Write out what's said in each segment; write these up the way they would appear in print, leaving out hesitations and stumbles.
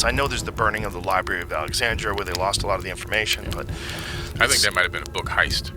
I know there's the burning of the Library of Alexandria where they lost a lot of the information, but I think that might have been a book heist.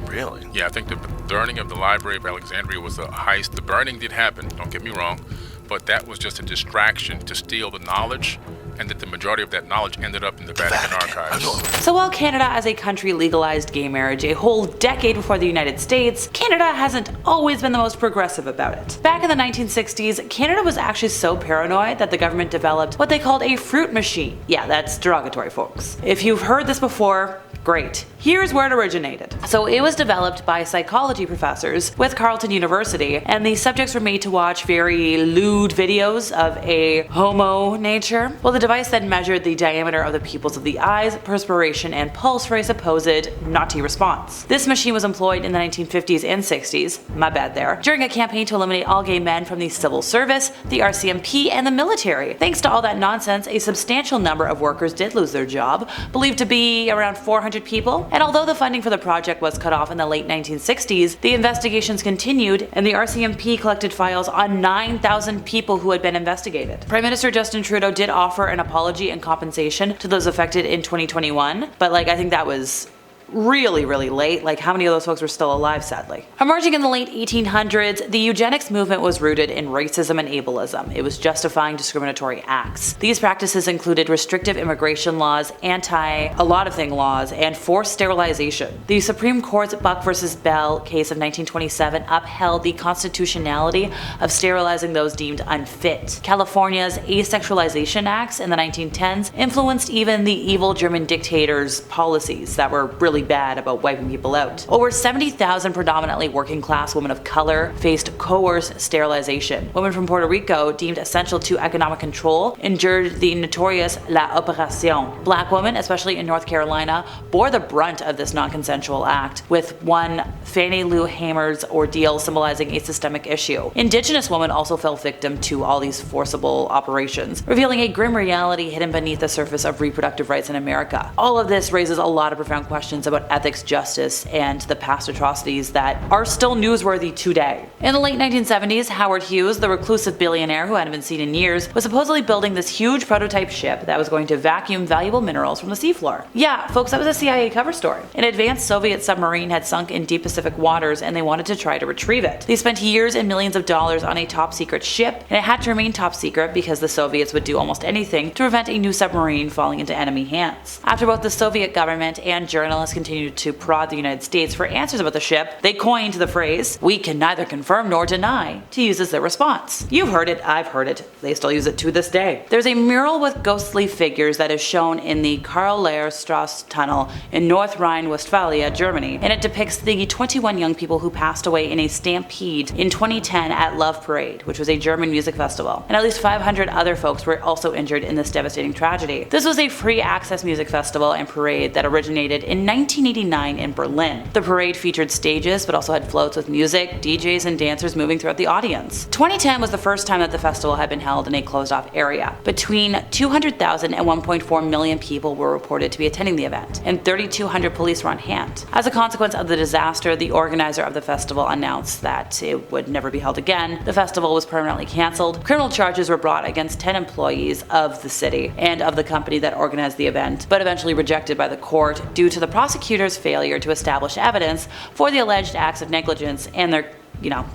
Really? Yeah, I think the burning of the Library of Alexandria was a heist. The burning did happen, don't get me wrong, but that was just a distraction to steal the knowledge, and that the majority of that knowledge ended up in the Vatican archives. So while Canada as a country legalized gay marriage a whole decade before the United States, Canada hasn't always been the most progressive about it. Back in the 1960s, Canada was actually so paranoid that the government developed what they called a fruit machine. Yeah, that's derogatory, folks. If you've heard this before, great. Here's where it originated. So it was developed by psychology professors with Carleton University, and the subjects were made to watch very lewd videos of a homo nature. Well, the device then measured the diameter of the pupils of the eyes, perspiration, and pulse for a supposed naughty response. This machine was employed in the 1950s and 60s, my bad there, during a campaign to eliminate all gay men from the civil service, the RCMP, and the military. Thanks to all that nonsense, a substantial number of workers did lose their job, believed to be around 400 people, and although the funding for the project was cut off in the late 1960s, the investigations continued, and the RCMP collected files on 9,000 people who had been investigated. Prime Minister Justin Trudeau did offer an apology and compensation to those affected in 2021, but I think that was really late. How many of those folks were still alive, sadly? Emerging in the late 1800s, the eugenics movement was rooted in racism and ableism. It was justifying discriminatory acts. These practices included restrictive immigration laws, anti-a-lot-of-thing laws, and forced sterilization. The Supreme Court's Buck versus Bell case of 1927 upheld the constitutionality of sterilizing those deemed unfit. California's asexualization acts in the 1910s influenced even the evil German dictators' policies that were really bad about wiping people out. Over 70,000 predominantly working class women of color faced coerced sterilization. Women from Puerto Rico, deemed essential to economic control, endured the notorious La Operación. Black women, especially in North Carolina, bore the brunt of this non-consensual act, with one Fannie Lou Hamer's ordeal symbolizing a systemic issue. Indigenous women also fell victim to all these forcible operations, revealing a grim reality hidden beneath the surface of reproductive rights in America. All of this raises a lot of profound questions about ethics, justice, and the past atrocities that are still newsworthy today. In the late 1970s, Howard Hughes, the reclusive billionaire who hadn't been seen in years, was supposedly building this huge prototype ship that was going to vacuum valuable minerals from the seafloor. Yeah, folks, that was a CIA cover story. An advanced Soviet submarine had sunk in deep Pacific waters, and they wanted to try to retrieve it. They spent years and millions of dollars on a top secret ship, and it had to remain top secret because the Soviets would do almost anything to prevent a new submarine falling into enemy hands. After both the Soviet government and journalists continued to prod the United States for answers about the ship, they coined the phrase, "We can neither confirm nor deny," to use as their response. You've heard it, I've heard it, they still use it to this day. There's a mural with ghostly figures that is shown in the Karl-Lehr-Strasse tunnel in North Rhine-Westphalia, Germany, and it depicts the 21 young people who passed away in a stampede in 2010 at Love Parade, which was a German music festival, and at least 500 other folks were also injured in this devastating tragedy. This was a free access music festival and parade that originated in 1989 in Berlin. The parade featured stages but also had floats with music, DJs, and dancers moving throughout the audience. 2010 was the first time that the festival had been held in a closed-off area. Between 200,000 and 1.4 million people were reported to be attending the event, and 3,200 police were on hand. As a consequence of the disaster, the organizer of the festival announced that it would never be held again. The festival was permanently cancelled. Criminal charges were brought against 10 employees of the city and of the company that organized the event, but eventually rejected by the court due to the prosecutor's failure to establish evidence for the alleged acts of negligence and their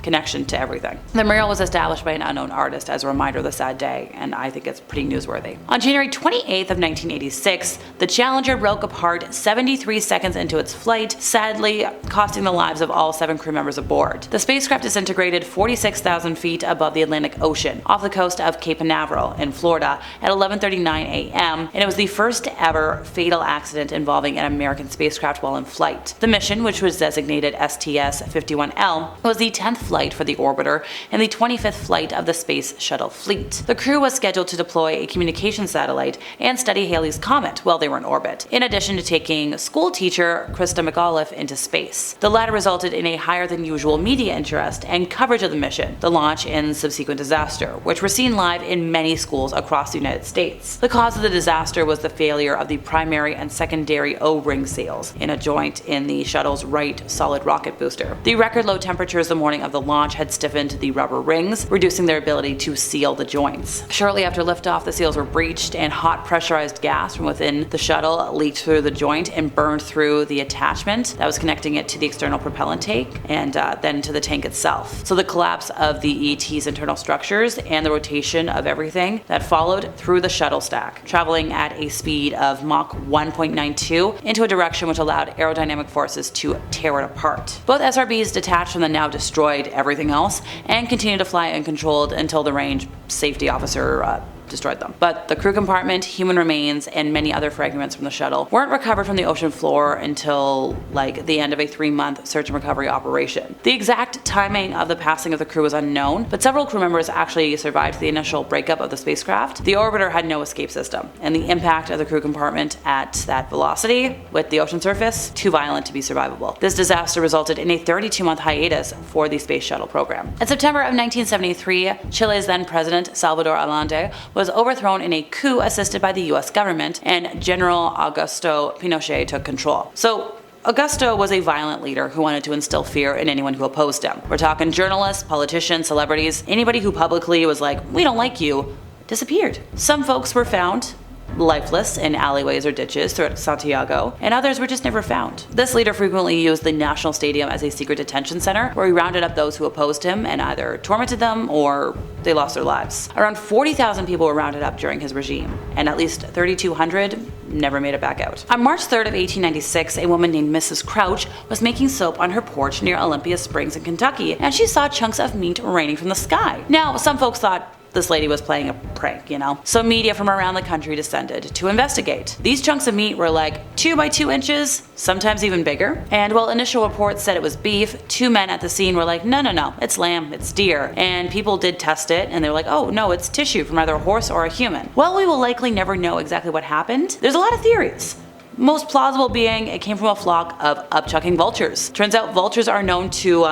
connection to everything. The mural was established by an unknown artist as a reminder of the sad day, and I think it's pretty newsworthy. On January 28th of 1986, the Challenger broke apart 73 seconds into its flight, sadly costing the lives of all 7 crew members aboard. The spacecraft disintegrated 46,000 feet above the Atlantic Ocean, off the coast of Cape Canaveral in Florida at 11:39 a.m., and it was the first ever fatal accident involving an American spacecraft while in flight. The mission, which was designated STS-51L, was the 10th flight for the orbiter and the 25th flight of the Space Shuttle fleet. The crew was scheduled to deploy a communication satellite and study Halley's Comet while they were in orbit, in addition to taking school teacher Krista McAuliffe into space. The latter resulted in a higher than usual media interest and coverage of the mission, the launch and subsequent disaster, which were seen live in many schools across the United States. The cause of the disaster was the failure of the primary and secondary O-ring seals in a joint in the shuttle's right solid rocket booster. The record low temperatures the morning morning of the launch had stiffened the rubber rings, reducing their ability to seal the joints. Shortly after liftoff, the seals were breached and hot pressurized gas from within the shuttle leaked through the joint and burned through the attachment that was connecting it to the external propellant tank and then to the tank itself. So the collapse of the ET's internal structures and the rotation of everything that followed through the shuttle stack, traveling at a speed of Mach 1.92 into a direction which allowed aerodynamic forces to tear it apart. Both SRBs detached from the now destroyed everything else and continued to fly uncontrolled until the range safety officer destroyed them. But the crew compartment, human remains, and many other fragments from the shuttle weren't recovered from the ocean floor until like the end of a 3-month search and recovery operation. The exact timing of the passing of the crew is unknown, but several crew members actually survived the initial breakup of the spacecraft. The orbiter had no escape system, and the impact of the crew compartment at that velocity with the ocean surface too violent to be survivable. This disaster resulted in a 32-month hiatus for the space shuttle program. In September of 1973, Chile's then president Salvador Allende was overthrown in a coup assisted by the US government, and General Augusto Pinochet took control. So Augusto was a violent leader who wanted to instill fear in anyone who opposed him. We're talking journalists, politicians, celebrities, anybody who publicly was like, "We don't like you," disappeared. Some folks were found lifeless in alleyways or ditches throughout Santiago, and others were just never found. This leader frequently used the National Stadium as a secret detention center where he rounded up those who opposed him and either tormented them or they lost their lives. Around 40,000 people were rounded up during his regime, and at least 3,200 never made it back out. On March 3rd of 1896, a woman named Mrs. Crouch was making soap on her porch near Olympia Springs in Kentucky, and she saw chunks of meat raining from the sky. Now, some folks thought this lady was playing a prank, you know? So media from around the country descended to investigate. These chunks of meat were like 2 by 2 inches, sometimes even bigger. And while initial reports said it was beef, 2 men at the scene were like, no, it's lamb, it's deer. And people did test it, and they were like, oh no, it's tissue from either a horse or a human. While we will likely never know exactly what happened, there's a lot of theories. Most plausible being it came from a flock of upchucking vultures. Turns out vultures are known to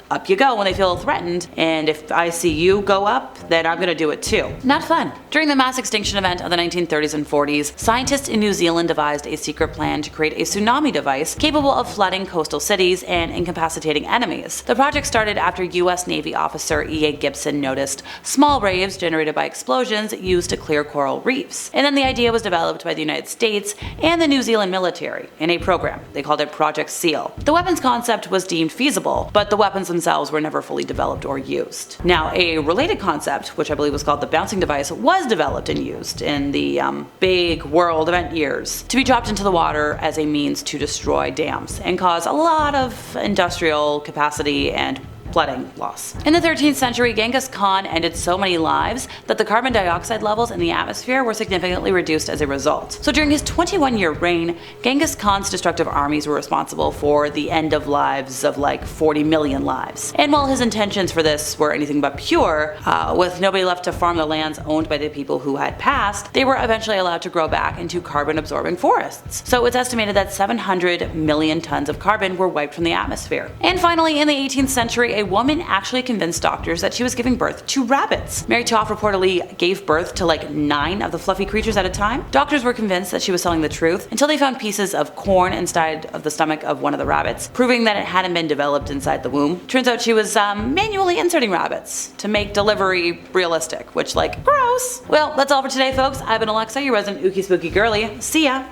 up you go when they feel threatened, and if I see you go up, then I'm gonna do it too. Not fun. During the mass extinction event of the 1930s and 40s, scientists in New Zealand devised a secret plan to create a tsunami device capable of flooding coastal cities and incapacitating enemies. The project started after US Navy officer E.A. Gibson noticed small waves generated by explosions used to clear coral reefs. And then the idea was developed by the United States and the New Zealand military in a program. They called it Project SEAL. The weapons concept was deemed feasible, but the weapons themselves were never fully developed or used. Now, a related concept, which I believe was called the bouncing device, was developed and used in the big world event years to be dropped into the water as a means to destroy dams and cause a lot of industrial capacity and flooding loss. In the 13th century, Genghis Khan ended so many lives that the carbon dioxide levels in the atmosphere were significantly reduced as a result. So during his 21-year reign, Genghis Khan's destructive armies were responsible for the end of lives of like 40 million lives. And while his intentions for this were anything but pure, with nobody left to farm the lands owned by the people who had passed, they were eventually allowed to grow back into carbon-absorbing forests. So it's estimated that 700 million tons of carbon were wiped from the atmosphere. And finally, in the 18th century, a woman actually convinced doctors that she was giving birth to rabbits. Mary Toff reportedly gave birth to like 9 of the fluffy creatures at a time. Doctors were convinced that she was telling the truth until they found pieces of corn inside of the stomach of one of the rabbits, proving that it hadn't been developed inside the womb. Turns out she was manually inserting rabbits to make delivery realistic, which like, gross. Well, that's all for today, folks. I've been Alexa, your resident ookie spooky girly. See ya!